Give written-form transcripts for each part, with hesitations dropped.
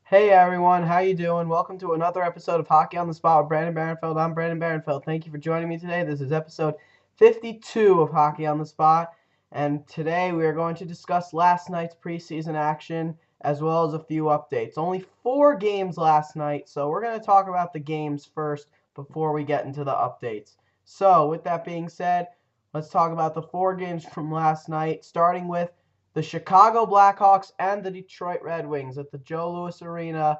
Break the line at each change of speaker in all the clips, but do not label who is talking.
Hey everyone, how you doing? Welcome to another episode of Hockey on the Spot with Brandon Barenfeld. I'm Brandon Barenfeld. Thank you for joining me today. This is episode 52 of Hockey on the Spot, and today we are going to discuss last night's preseason action as well as a few updates. Only 4 games last night, so we're going to talk about the games first before we get into the updates. So, with that being said, let's talk about the 4 games from last night, starting with the Chicago Blackhawks and the Detroit Red Wings at the Joe Louis Arena,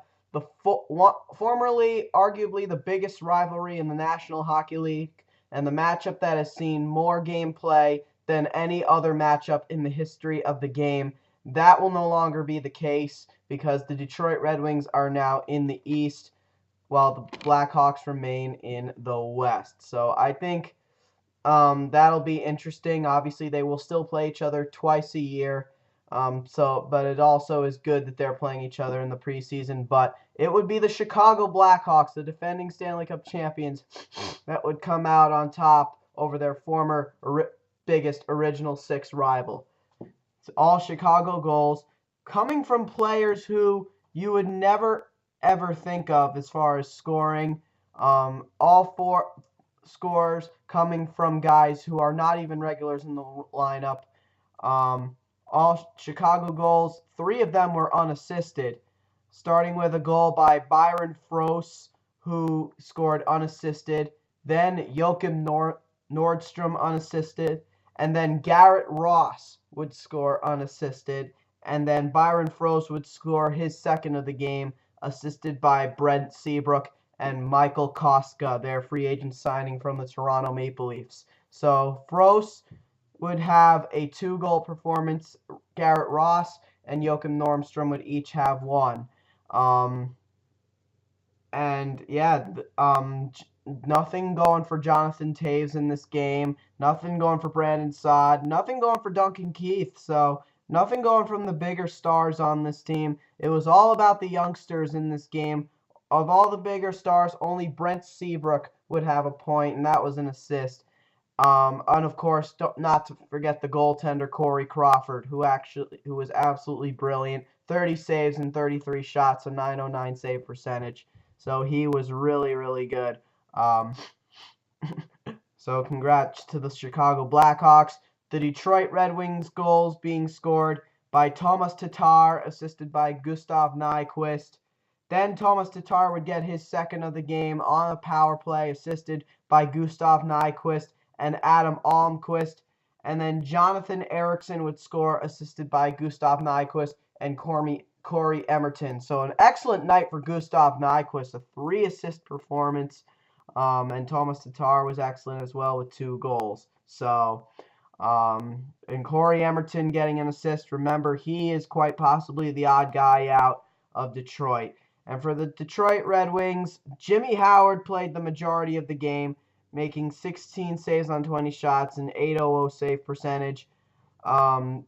formerly arguably the biggest rivalry in the National Hockey League, and the matchup that has seen more gameplay than any other matchup in the history of the game. That will no longer be the case because the Detroit Red Wings are now in the East while the Blackhawks remain in the West. So I think that'll be interesting. Obviously, they will still play each other twice a year. But it also is good that they're playing each other in the preseason. But it would be the Chicago Blackhawks, the defending Stanley Cup champions, that would come out on top over their former biggest original six rival. It's all Chicago goals coming from players who you would never ever think of as far as scoring. All four scores coming from guys who are not even regulars in the lineup. All Chicago goals, 3 of them were unassisted, starting with a goal by Byron Froese, who scored unassisted, then Joachim Nordstrom unassisted, and then Garrett Ross would score unassisted, and then Byron Froese would score his second of the game, assisted by Brent Seabrook and Michael Koska, their free agent signing from the Toronto Maple Leafs. So Froese would have a 2-goal performance. Garrett Ross and Joachim Nordstrom would each have 1. Nothing going for Jonathan Toews in this game. Nothing going for Brandon Saad. Nothing going for Duncan Keith. So nothing going from the bigger stars on this team. It was all about the youngsters in this game. Of all the bigger stars, only Brent Seabrook would have a point, and that was an assist. And of course, not to forget the goaltender Corey Crawford, who was absolutely brilliant. 30 saves and 33 shots, a .909 save percentage. So he was really, really good. Um, so congrats to the Chicago Blackhawks. The Detroit Red Wings goals being scored by Thomas Tatar, assisted by Gustav Nyquist. Then Thomas Tatar would get his second of the game on a power play, assisted by Gustav Nyquist and Adam Almquist. And then Jonathan Ericsson would score, assisted by Gustav Nyquist and Corey Emerton. So an excellent night for Gustav Nyquist, a 3-assist performance. And Thomas Tatar was excellent as well with 2 goals. So, and Corey Emerton getting an assist. Remember, he is quite possibly the odd guy out of Detroit. And for the Detroit Red Wings, Jimmy Howard played the majority of the game, making 16 saves on 20 shots and .800 save percentage.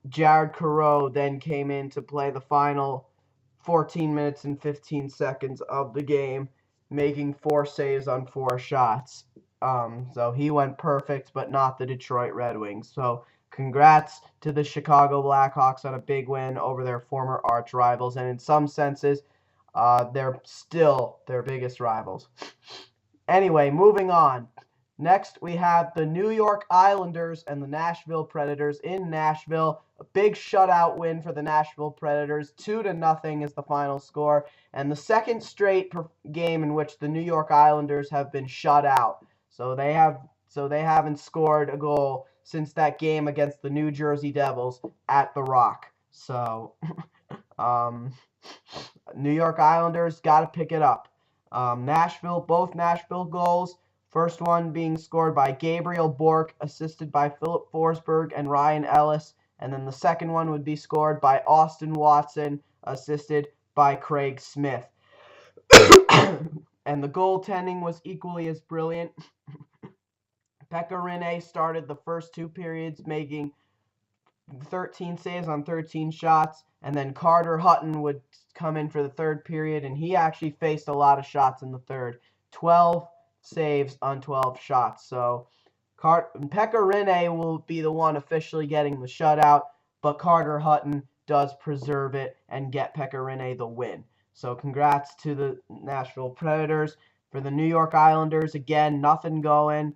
Jared Coreau then came in to play the final 14 minutes and 15 seconds of the game, making 4 saves on 4 shots. So he went perfect, but not the Detroit Red Wings. So congrats to the Chicago Blackhawks on a big win over their former arch rivals, and in some senses, they're still their biggest rivals. Anyway, moving on. Next, we have the New York Islanders and the Nashville Predators in Nashville. A big shutout win for the Nashville Predators. 2-0 is the final score. And the second straight game in which the New York Islanders have been shut out. So they haven't scored a goal since that game against the New Jersey Devils at the Rock. So, New York Islanders got to pick it up. Both Nashville goals. First one being scored by Gabriel Bourque, assisted by Philip Forsberg and Ryan Ellis. And then the second one would be scored by Austin Watson, assisted by Craig Smith. And the goaltending was equally as brilliant. Pekka Rinne started the first 2 periods, making 13 saves on 13 shots. And then Carter Hutton would come in for the third period, and he actually faced a lot of shots in the third. 12 saves on 12 shots. So Pekka Rinne will be the one officially getting the shutout, but Carter Hutton does preserve it and get Pekka Rinne the win. So congrats to the Nashville Predators. For the New York Islanders, again, nothing going.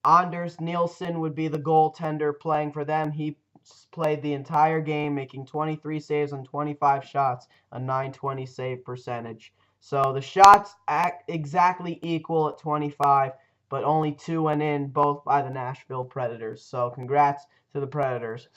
Anders Nielsen would be the goaltender playing for them. He played the entire game, making 23 saves on 25 shots, a .920 save percentage. So the shots exactly equal at 25, but only 2 went in, both by the Nashville Predators. So congrats to the Predators.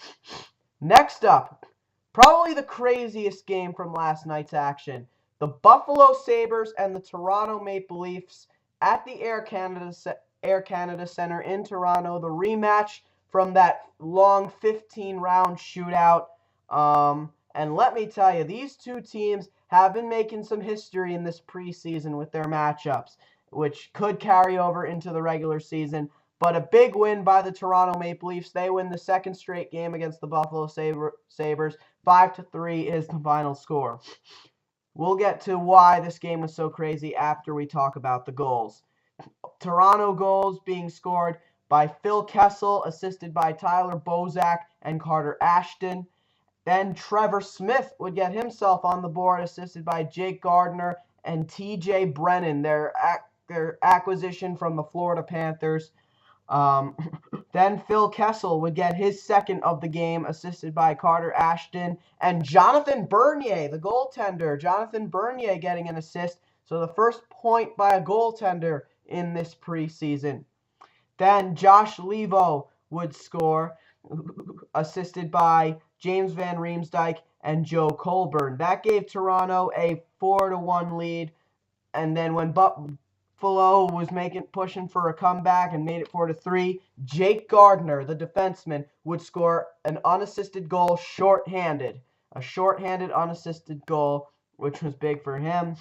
Next up, probably the craziest game from last night's action. The Buffalo Sabres and the Toronto Maple Leafs at the Air Canada Center in Toronto. The rematch from that long 15-round shootout. And let me tell you, these two teams have been making some history in this preseason with their matchups, which could carry over into the regular season. But a big win by the Toronto Maple Leafs. They win the second straight game against the Buffalo Sabres. 5-3 is the final score. We'll get to why this game was so crazy after we talk about the goals. Toronto goals being scored by Phil Kessel, assisted by Tyler Bozak and Carter Ashton. Then Trevor Smith would get himself on the board, assisted by Jake Gardiner and TJ Brennan, their acquisition from the Florida Panthers. Then Phil Kessel would get his second of the game, assisted by Carter Ashton. And Jonathan Bernier, the goaltender, Jonathan Bernier getting an assist. So the first point by a goaltender in this preseason. Then Josh Levo would score, assisted by James Van Riemsdyk and Joe Colburn. That gave Toronto a 4-1 lead. And then when Buffalo was pushing for a comeback and made it 4-3, Jake Gardiner, the defenseman, would score an unassisted goal shorthanded. A shorthanded unassisted goal, which was big for him.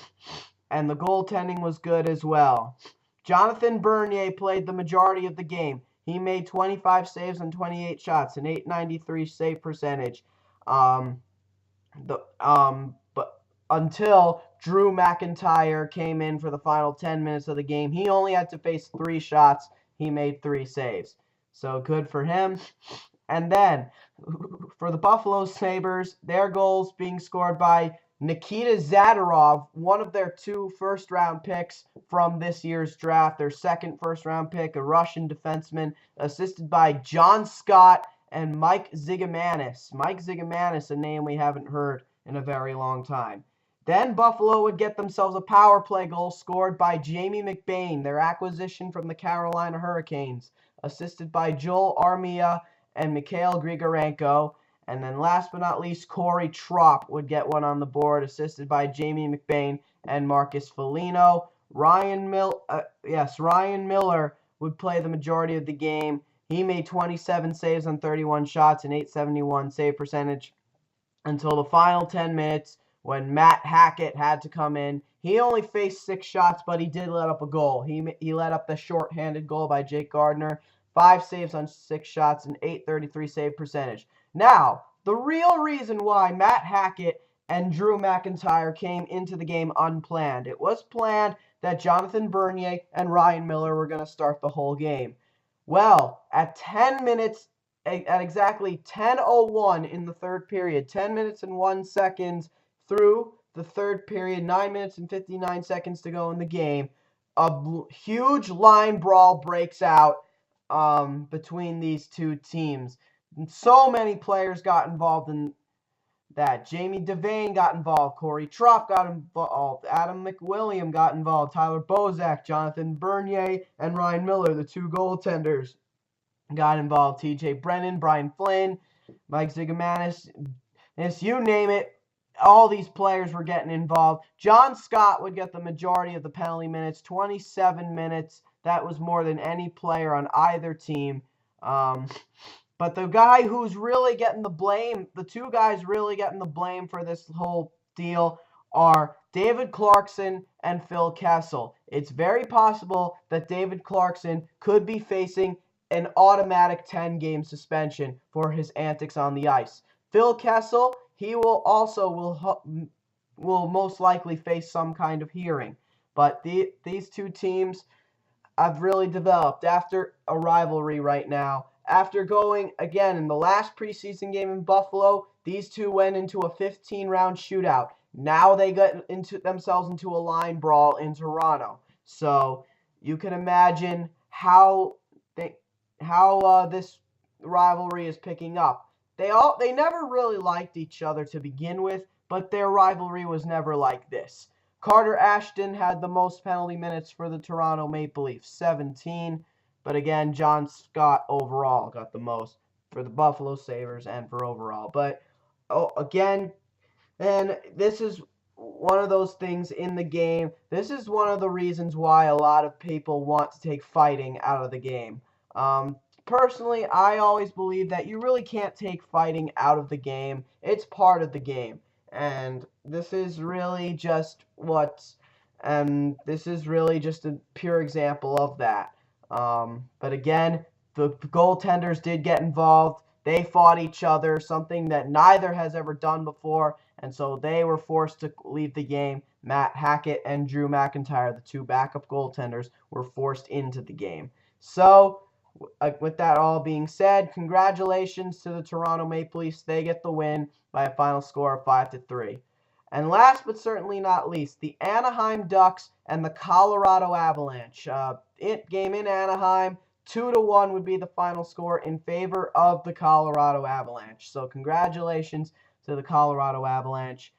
And the goaltending was good as well. Jonathan Bernier played the majority of the game. He made 25 saves on 28 shots, an .893 save percentage. But until Drew McIntyre came in for the final 10 minutes of the game, he only had to face 3 shots. He made 3 saves. So good for him. And then for the Buffalo Sabres, their goals being scored by Nikita Zadorov, one of their 2 first-round picks from this year's draft, their second first-round pick, a Russian defenseman, assisted by John Scott and Mike Zigomanis. Mike Zigomanis, a name we haven't heard in a very long time. Then Buffalo would get themselves a power play goal scored by Jamie McBain, their acquisition from the Carolina Hurricanes, assisted by Joel Armia and Mikhail Grigorenko. And then last but not least, Corey Tropp would get one on the board, assisted by Jamie McBain and Marcus Foligno. Ryan Miller would play the majority of the game. He made 27 saves on 31 shots, an .871 save percentage, until the final 10 minutes when Matt Hackett had to come in. He only faced 6 shots, but he did let up a goal. He let up the shorthanded goal by Jake Gardiner. 5 saves on 6 shots, an .833 save percentage. Now, the real reason why Matt Hackett and Drew McIntyre came into the game unplanned. It was planned that Jonathan Bernier and Ryan Miller were going to start the whole game. Well, at 10 minutes, at exactly 10:01 in the third period, 10 minutes and 1 second through the third period, 9 minutes and 59 seconds to go in the game, a huge line brawl breaks out between these two teams. And so many players got involved in that. Jamie Devane got involved. Corey Tropp got involved. Adam McWilliam got involved. Tyler Bozak, Jonathan Bernier, and Ryan Miller, the 2 goaltenders, got involved. TJ Brennan, Brian Flynn, Mike Zigomanis, you name it. All these players were getting involved. John Scott would get the majority of the penalty minutes, 27 minutes. That was more than any player on either team. But the guy who's really getting the blame, the 2 guys really getting the blame for this whole deal are David Clarkson and Phil Kessel. It's very possible that David Clarkson could be facing an automatic 10-game suspension for his antics on the ice. Phil Kessel, he will most likely face some kind of hearing. But these 2 teams have really developed after a rivalry right now. After going, again, in the last preseason game in Buffalo, these 2 went into a 15-round shootout. Now they got themselves into a line brawl in Toronto. So you can imagine how this rivalry is picking up. They never really liked each other to begin with, but their rivalry was never like this. Carter Ashton had the most penalty minutes for the Toronto Maple Leafs, 17. But again, John Scott overall got the most for the Buffalo Sabres and for overall. But again, and this is one of those things in the game. This is one of the reasons why a lot of people want to take fighting out of the game. Personally, I always believe that you really can't take fighting out of the game. It's part of the game. And this is really just this is really just a pure example of that. But again, the goaltenders did get involved. They fought each other, something that neither has ever done before, and so they were forced to leave the game. Matt Hackett and Drew McIntyre, the two backup goaltenders, were forced into the game. So, with that all being said, congratulations to the Toronto Maple Leafs. They get the win by a final score of 5-3. And last but certainly not least, the Anaheim Ducks and the Colorado Avalanche. Game in Anaheim, 2-1 would be the final score in favor of the Colorado Avalanche. So congratulations to the Colorado Avalanche.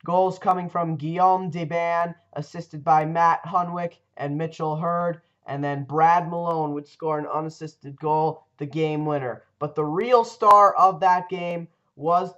Goals coming from Guillaume Deban, assisted by Matt Hunwick and Mitchell Hurd. And then Brad Malone would score an unassisted goal, the game winner. But the real star of that game was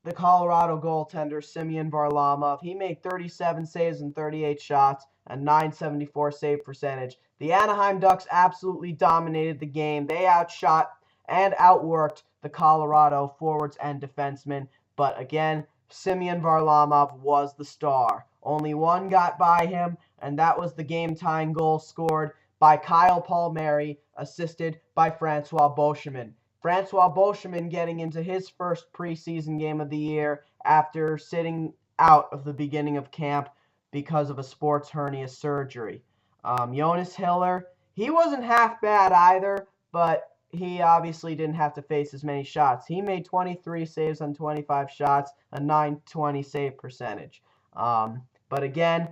the Colorado goaltender, Semyon Varlamov. He made 37 saves and 38 shots, a .974 save percentage. The Anaheim Ducks absolutely dominated the game. They outshot and outworked the Colorado forwards and defensemen. But again, Semyon Varlamov was the star. Only one got by him, and that was the game-tying goal scored by Kyle Palmieri, assisted by Francois Beauchemin. Francois Beauchemin getting into his first preseason game of the year after sitting out of the beginning of camp because of a sports hernia surgery. Jonas Hiller, he wasn't half bad either, but he obviously didn't have to face as many shots. He made 23 saves on 25 shots, a .920 save percentage. But again,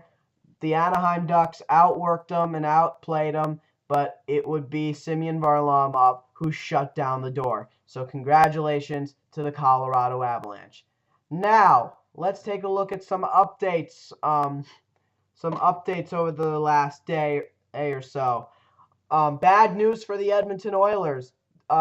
the Anaheim Ducks outworked them and outplayed them, but it would be Semyon Varlamov who shut down the door. So congratulations to the Colorado Avalanche. Now, let's take a look at some updates. Some updates over the last day or so. Bad news for the Edmonton Oilers.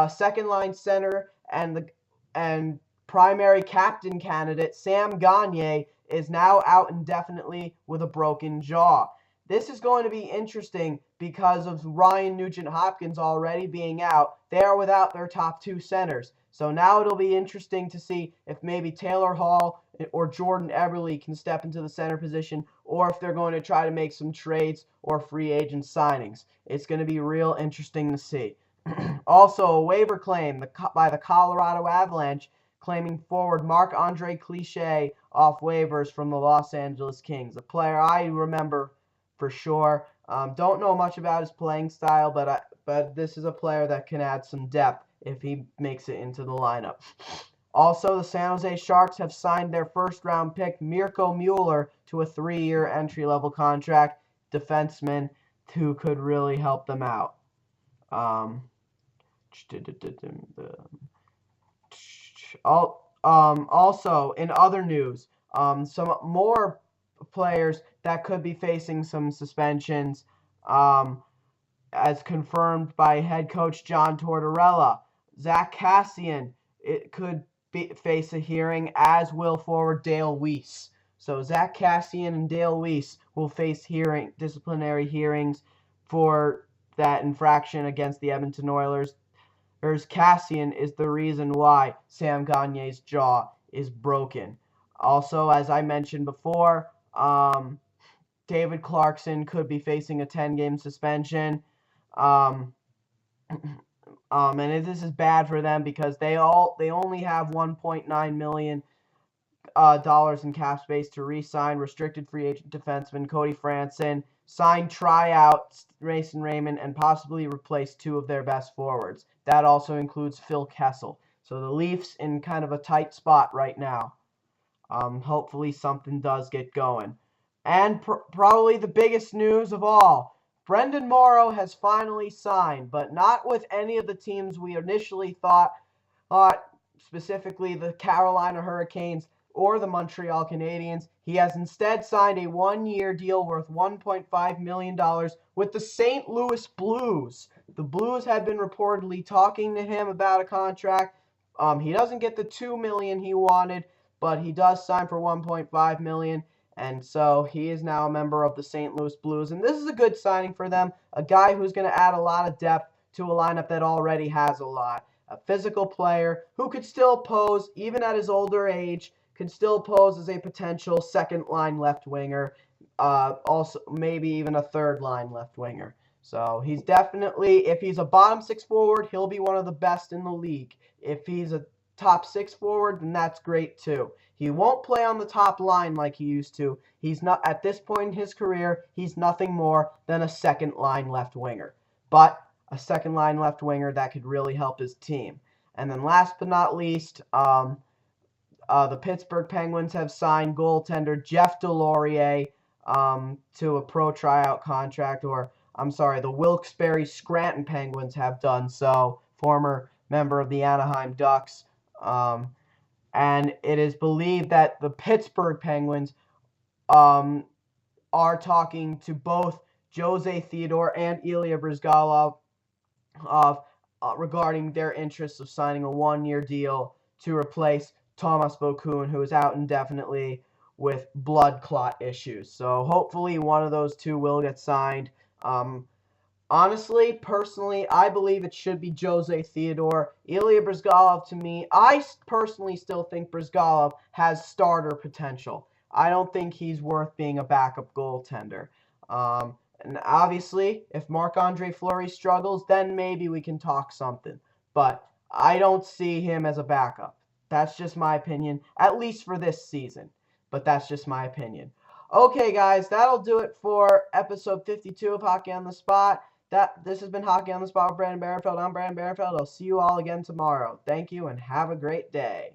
Second line center and primary captain candidate Sam Gagner is now out indefinitely with a broken jaw. This is going to be interesting because of Ryan Nugent-Hopkins already being out. They are without their top two centers. So now it'll be interesting to see if maybe Taylor Hall or Jordan Eberle can step into the center position, or if they're going to try to make some trades or free agent signings. It's going to be real interesting to see. Also, a waiver claim by the Colorado Avalanche claiming forward Marc-Andre Clichet off waivers from the Los Angeles Kings, a player I remember for sure. Don't know much about his playing style, but this is a player that can add some depth if he makes it into the lineup. Also, the San Jose Sharks have signed their first-round pick, Mirko Mueller, to a 3-year entry-level contract, defenseman who could really help them out. Also, in other news, some more players that could be facing some suspensions, as confirmed by head coach John Tortorella. Zach Kassian could face a hearing, as will forward Dale Weiss. So Zach Kassian and Dale Weiss will face disciplinary hearings for that infraction against the Edmonton Oilers. Kassian is the reason why Sam Gagner's jaw is broken. Also, as I mentioned before, David Clarkson could be facing a 10-game suspension. And this is bad for them because they only have $1.9 million in cap space to re-sign restricted free agent defenseman Cody Franson, sign tryout Mason Raymond, and possibly replace two of their best forwards. That also includes Phil Kessel. So the Leafs in kind of a tight spot right now. Hopefully something does get going. And probably the biggest news of all, Brendan Morrow has finally signed, but not with any of the teams we initially thought, specifically the Carolina Hurricanes or the Montreal Canadiens. He has instead signed a one-year deal worth $1.5 million with the St. Louis Blues. The Blues had been reportedly talking to him about a contract. He doesn't get the $2 million he wanted, but he does sign for $1.5 million. And so he is now a member of the St. Louis Blues. And this is a good signing for them. A guy who's going to add a lot of depth to a lineup that already has a lot. A physical player who could still pose, even at his older age, can still pose as a potential second-line left winger, also maybe even a third-line left winger. So he's definitely, if he's a bottom six forward, he'll be one of the best in the league. If he's a top six forward, then that's great too. He won't play on the top line like he used to. He's not, at this point in his career, he's nothing more than a second-line left winger. But a second-line left winger that could really help his team. And then last but not least, the Pittsburgh Penguins have signed goaltender Jeff Delorier to a pro tryout contract, or I'm sorry, the Wilkes-Barre Scranton Penguins have done so, former member of the Anaheim Ducks. And it is believed that the Pittsburgh Penguins are talking to both Jose Theodore and Ilya Bryzgalov regarding their interests of signing a one-year deal to replace Thomas Vokoun, who is out indefinitely with blood clot issues. So hopefully one of those two will get signed. Honestly, personally, I believe it should be Jose Theodore. Ilya Bryzgalov, to me, I personally still think Bryzgalov has starter potential. I don't think he's worth being a backup goaltender. And obviously, if Marc-Andre Fleury struggles, then maybe we can talk something. But I don't see him as a backup. That's just my opinion, at least for this season. But that's just my opinion. Okay, guys, that'll do it for episode 52 of Hockey on the Spot. This has been Hockey on the Spot with Brandon Barenfeld. I'm Brandon Barenfeld. I'll see you all again tomorrow. Thank you, and have a great day.